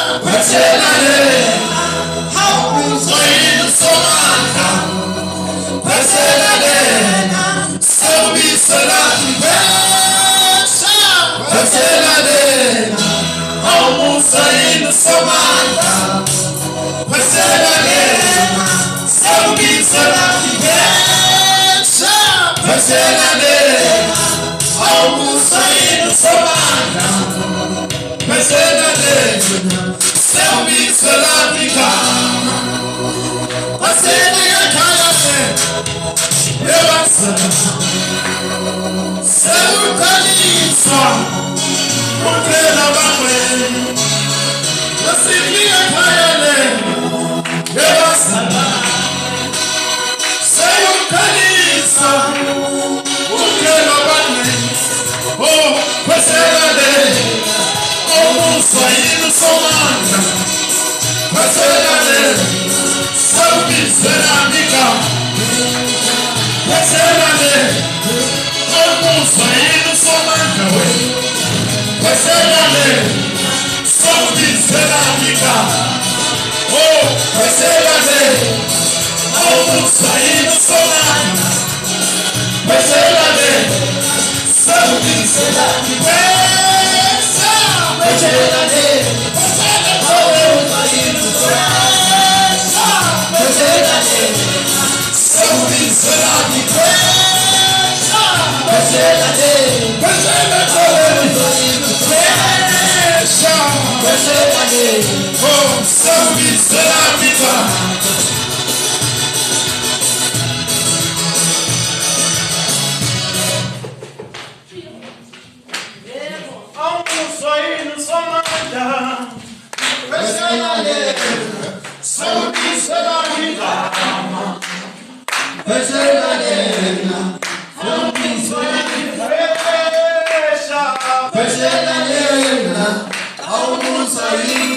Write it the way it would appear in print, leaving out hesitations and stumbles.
Peselane, Hawuzoyin Somanda, Peselane, Sawi Salati Pesha, Peselane, Hawuzoyin Somanda, Peselane, Sawi Salati Pesha, Peselane, Hawuzoyin Somanda, Peselane, Sawi Salati Peselane, Kayase, Yevasa, Sawi Kalisa, Mutela Bakwe, Peselane, Kayale, Yevasa, Sawi Kalisa, Mutela Bakwe, oh, Peselane, Hawuzoyin Somanda, Peselane, Sawi Salati Peselane, Hawuzoyin Somanda, Peselane, Sawi Salati oh, Peselane, Hawuzoyin Somanda, Peselane, Sawi Salati Peselane, Hawuzoyin Somanda, Peselane, Sawi Salati Peselane, Peselane, oh, Sawi Salati Hawuzoyin Somanda, Peselane, Sawi Salati Peselane, Hawuzoyin Peselane, Hawuzoyin